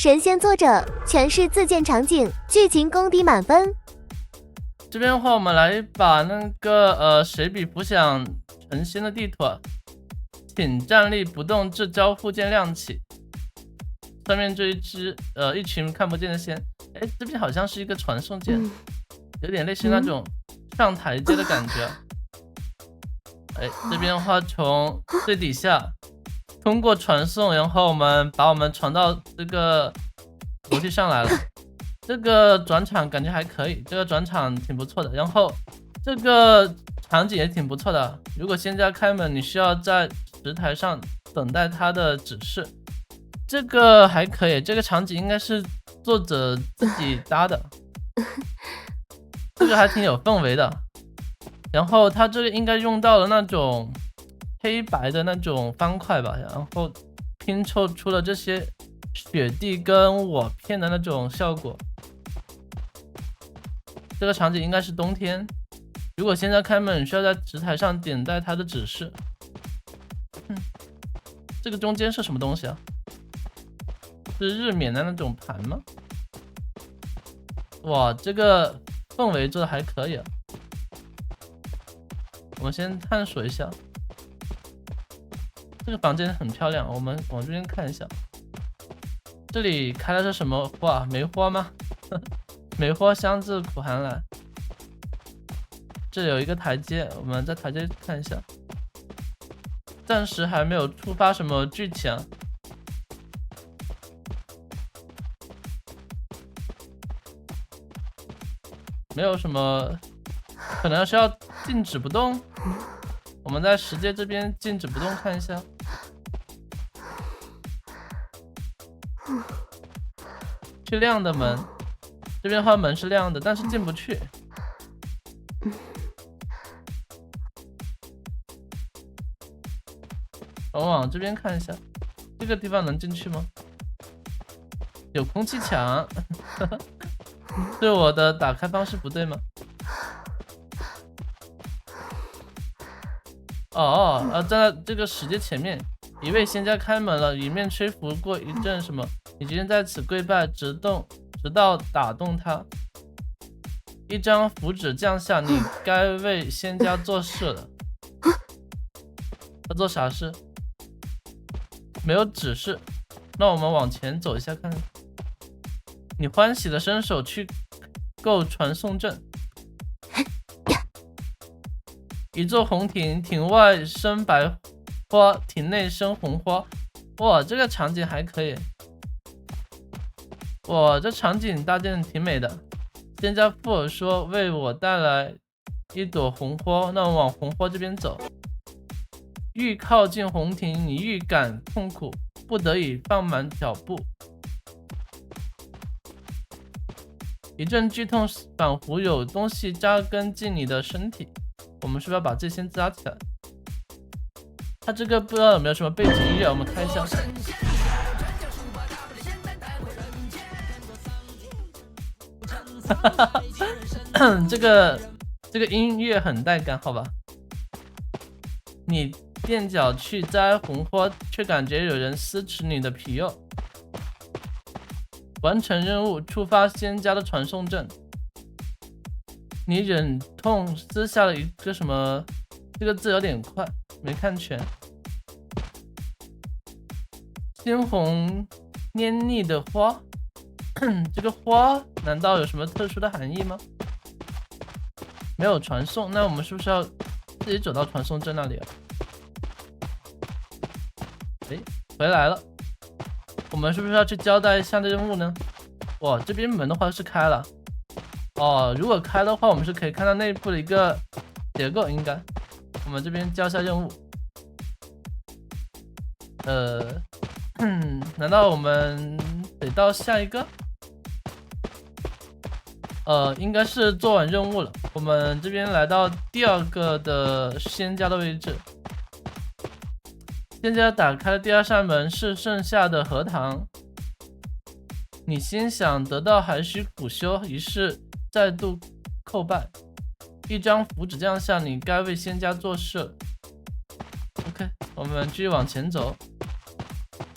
神仙作者全是自建场景，剧情功底满分。这边的话，我们来把那个谁比浮想成仙的地图啊，请站立不动至交互键亮起。上面这一群看不见的仙，哎，这边好像是一个传送键，有点类似那种上台阶的感觉。哎，这边的话从最底下通过传送，然后我们把我们传到这个楼梯上来了。这个转场感觉还可以，这个转场挺不错的，然后这个场景也挺不错的。如果仙家开门，你需要在石台上等待他的指示，这个还可以。这个场景应该是作者自己搭的，这个还挺有氛围的。然后他这个应该用到了那种黑白的那种方块吧，然后拼凑出了这些雪地跟瓦片的那种效果。这个场景应该是冬天，如果现在开门，你需要在石台上点带它的指示。这个中间是什么东西啊？是日冕的那种盘吗？哇，这个氛围做的还可以啊。我们先探索一下，这个房间很漂亮，我们往这边看一下。这里开的是什么花？梅花吗？梅花香自苦寒来。这里有一个台阶，我们在台阶看一下。暂时还没有触发什么剧情。没有什么，可能是要静止不动。我们在石阶这边静止不动看一下。去亮的门，这边的话门是亮的，但是进不去。我们往这边看一下，这个地方能进去吗？有空气墙。是我的打开方式不对吗？在这个石阶前面，一位仙家开门了，里面吹拂过一阵什么？你决定在此跪拜，直到打动他。一张符纸降下，你该为仙家做事了。他做啥事？没有指示。那我们往前走一下看。你欢喜的伸手去够传送阵。一座红亭，亭外生白花，亭内生红花。哇，这个场景还可以。哇，这场景搭建挺美的。仙家附耳说为我带来一朵红花，那我们往红花这边走。愈靠近红亭，你愈感痛苦，不得已放慢脚步。一阵剧痛，仿佛有东西扎根进你的身体。我们是不是要把这先扎起来？它这个不知道有没有什么背景音乐，我们看一下。这个音乐很带感，好吧？你垫脚去摘红花，却感觉有人撕扯你的皮肉。完成任务，触发仙家的传送阵。你忍痛撕下了一个什么？这个字有点快，没看全。鲜红黏腻的花，这个花难道有什么特殊的含义吗？没有传送，那我们是不是要自己走到传送阵那里了？哎，回来了。我们是不是要去交代一下的任务呢？哇，这边门的话是开了。如果开的话，我们是可以看到内部的一个结构，应该。我们这边交下任务。难道我们得到下一个？应该是做完任务了。我们这边来到第二个的仙家的位置。仙家打开了第二扇门，是剩下的荷塘。你心想得到还需苦修，于是再度叩拜。一张符纸降下，你该为仙家做事。OK， 我们继续往前走。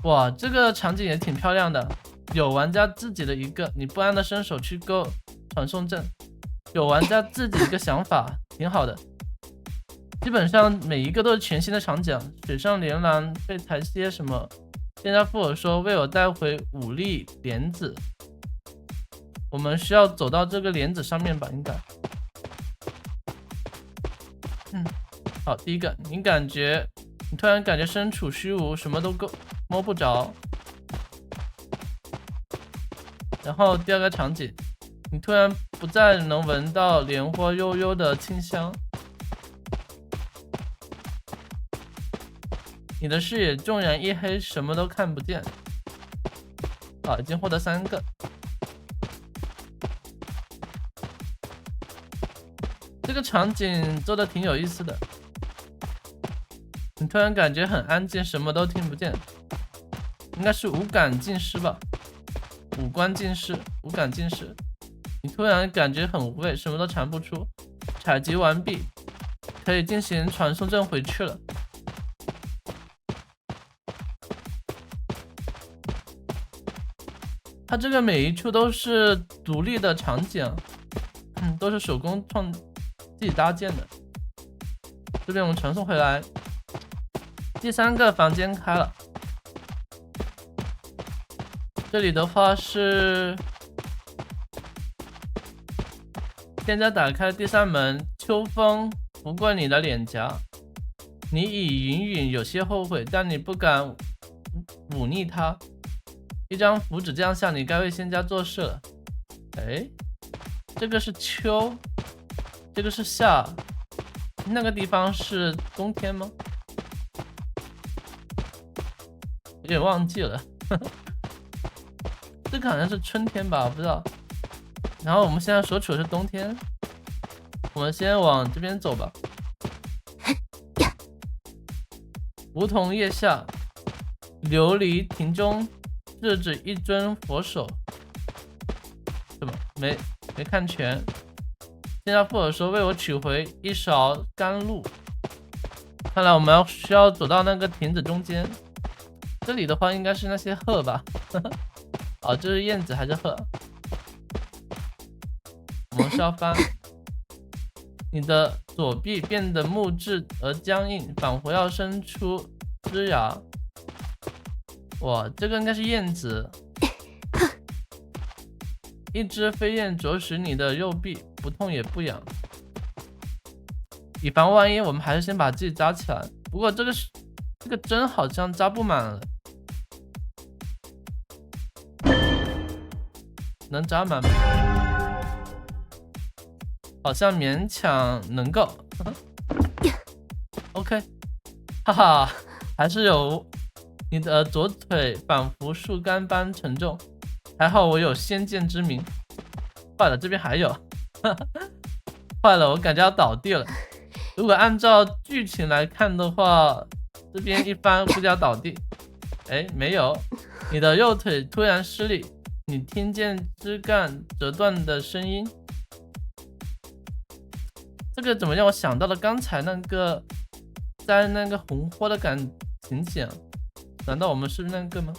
哇，这个场景也挺漂亮的。有玩家自己的一个，你不安的伸手去够传送阵，有玩家自己一个想法，挺好的。基本上每一个都是全新的场景，水上连栏被台阶什么。店家富尔说为我带回5粒莲子，我们需要走到这个莲子上面吧，应该。好，第一个，你突然感觉身处虚无，什么都摸不着。然后第二个场景，你突然不再能闻到莲花悠悠的清香，你的视野纵然一黑，什么都看不见。好，已经获得3个。这个场景做的挺有意思的。你突然感觉很安静，什么都听不见，应该是五感尽失吧？五官尽失，五感尽失。你突然感觉很无味，什么都尝不出。采集完毕，可以进行传送阵回去了。它这个每一处都是独立的场景，都是手工自己搭建的。这边我们传送回来，第3个房间开了。这里的话是店家打开第3门，秋风拂过你的脸颊，你已隐隐有些后悔，但你不敢忤逆他。一张符纸降下，你该为仙家做事了。哎，这个是秋，这个是夏，那个地方是冬天吗？有点忘记了。这个好像是春天吧，我不知道。然后我们现在所处的是冬天，我们先往这边走吧。梧桐叶下，琉璃亭中置着一尊佛手。什么？没看全。现在富尔说为我取回一勺甘露。看来我们需要走到那个亭子中间。这里的话应该是那些鹤吧。哦，这是燕子还是鹤？我们是要翻。你的左臂变得木质而僵硬，仿佛要伸出枝芽。哇，这个应该是燕子。一只飞燕啄食你的右臂，不痛也不痒。以防万一，我们还是先把自己扎起来。不过这个针好像扎不满了。能扎满吗？好像勉强能够。OK， 哈哈，还是有。你的左腿仿佛树干般沉重，还好我有先见之明。坏了，这边还有。坏了，我感觉要倒地了。如果按照剧情来看的话，这边一翻估计要倒地。哎，没有。你的右腿突然失力，你听见枝干折断的声音。这个怎么让我想到了刚才那个在那个红火的情景？难道我们是那个吗？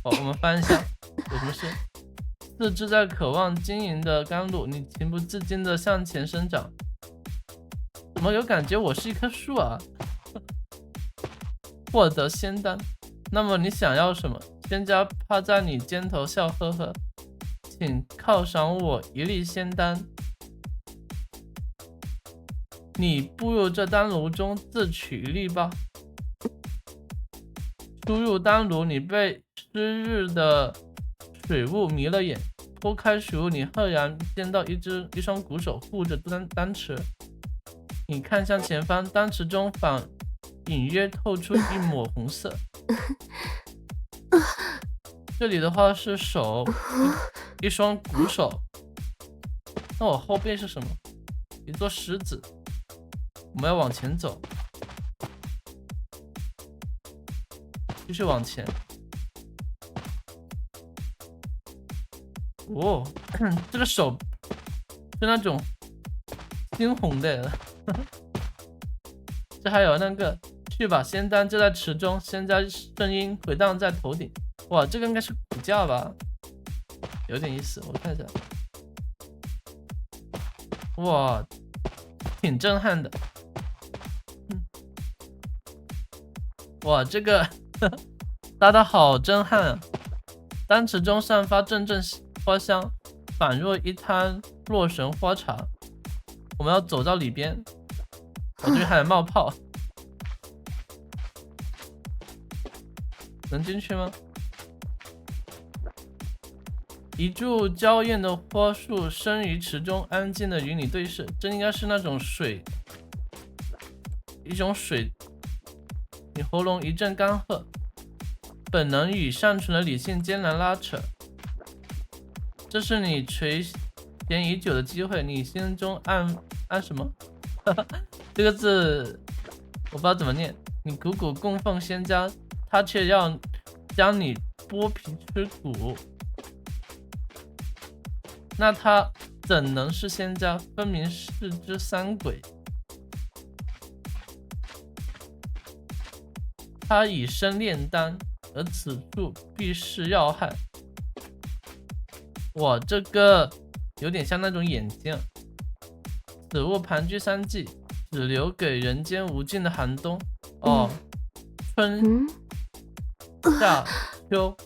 好，我们翻一下，有什么事？四肢在渴望晶莹的甘露，你情不自禁地向前生长。怎么有感觉我是一棵树啊？获得仙丹，那么你想要什么？仙家趴在你肩头笑呵呵，请犒赏我1粒仙丹。你步入这丹炉中，自取1粒吧。出入丹炉，你被湿日的水雾迷了眼，拨开水雾，你赫然见到一双鼓手护着丹池。你看向前方，丹池中隐约透出一抹红色。这里的话是手，一双鼓手。那我后背是什么？一座狮子。我们要往前走，继续往前。哦，这个手是那种猩红的。这还有那个去吧，仙丹就在池中，仙家声音回荡在头顶。哇，这个应该是骨架吧？有点意思，我看一下。哇，挺震撼的。哇，这个搭的好震撼啊！丹池中散发阵阵花香，仿若一滩洛神花茶。我们要走到里边，我这边还在冒泡，能进去吗？一株娇艳的花树生于池中，安静的与你对视。这应该是那种水，一种水。你喉咙一阵干涸，本能与尚存的理性艰难拉扯。这是你垂涎已久的机会，你心中暗什么？这个字我不知道怎么念。你苦苦供奉仙家，他却要将你剥皮吃骨。那他怎能是仙家？分明是只三鬼。他以身炼丹，而此处必是要害。哇，这个有点像那种眼睛。此物盘踞三季，只留给人间无尽的寒冬。哦，春夏秋，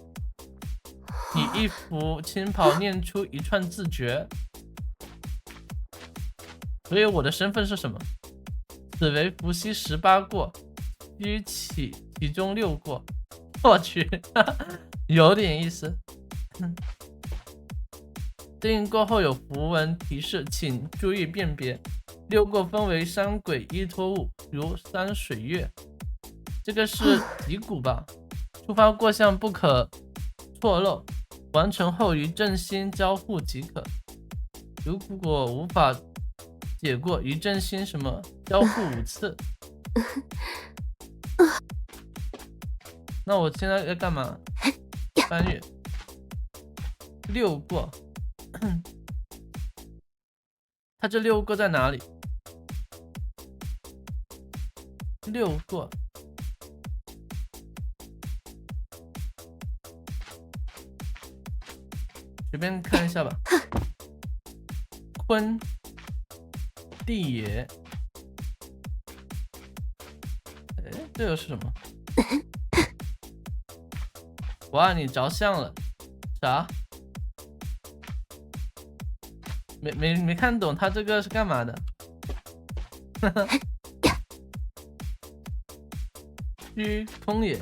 以一幅青袍念出一串字诀。所以我的身份是什么？此为伏羲18过，须起其中6过。我去，有点意思。对应过后有符文提示，请注意辨别。6过分为三鬼依托物，如山水月。这个是脊骨吧？触发过项不可错漏，完成后与正心交互即可。如果无法解过，与正心什么交互5次。那我现在要干嘛？翻阅6过。他这6过在哪里？6过，随便看一下吧。坤地也，哎，这个是什么？我爱你着相了，啥？没看懂他这个是干嘛的？虚空也，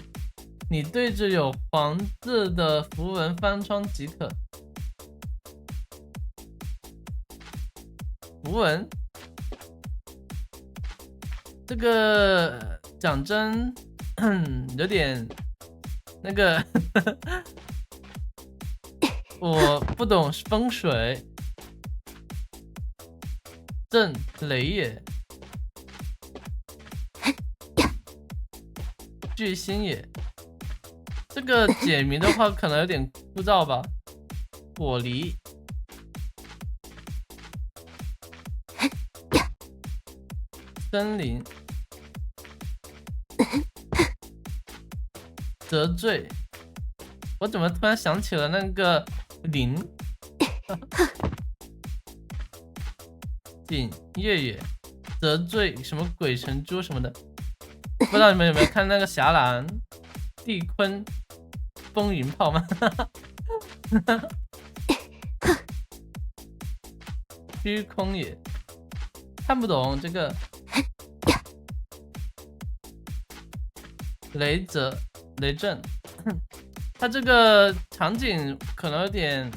你对着有黄字的符文翻窗即可。符文，这个讲真，有点那个，我不懂风水。震雷也，巨星也。这个解谜的话可能有点枯燥吧。果离，森林，得罪。我怎么突然想起了那个林？锦月也，得罪什么鬼神珠什么的。不知道你们有没有看那个侠岚地坤风云炮吗？虚空也，看不懂这个。雷泽雷震，它这个场景可能有点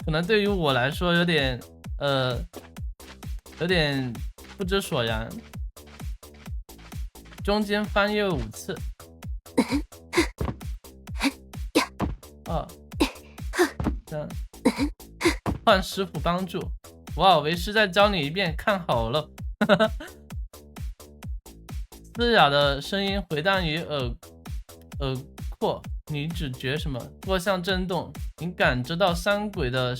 可能对于我来说有点有点不知所然。中间翻阅5次。2、3，换师傅帮助。哇，为师再教你一遍，看好了。嘶哑的声音回荡于耳廓，你只觉什么？过向震动，你感知到三鬼的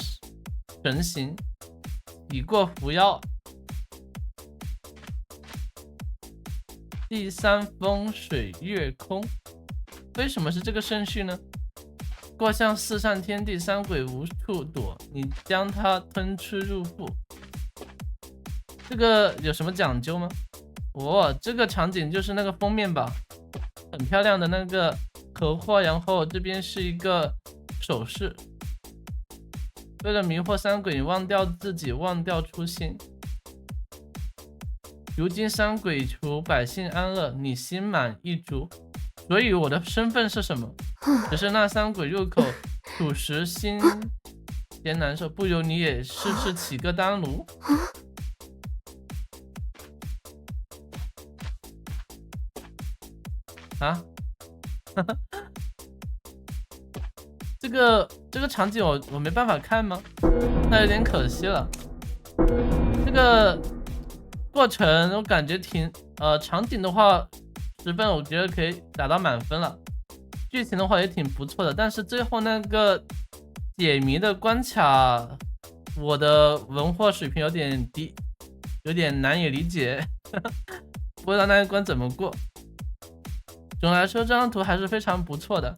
神形，已过伏妖。第3风水月空。为什么是这个顺序呢？过向四上天地，三鬼无处躲，你将它吞吃入腹。这个有什么讲究吗？这个场景就是那个封面吧，很漂亮的那个荷花，然后这边是一个手势。为了迷惑三鬼，你忘掉自己，忘掉初心。如今三鬼除，百姓安乐，你心满意足。所以我的身份是什么？只是那三鬼入口，属实心嫌难受，不如你也试试起个丹炉。啊？这个场景我没办法看吗？那有点可惜了。这个过程我感觉挺场景的话10分，我觉得可以打到满分了。剧情的话也挺不错的，但是最后那个解谜的关卡，我的文化水平有点低，有点难以理解，不知道那一关怎么过。总的来说，这张图还是非常不错的。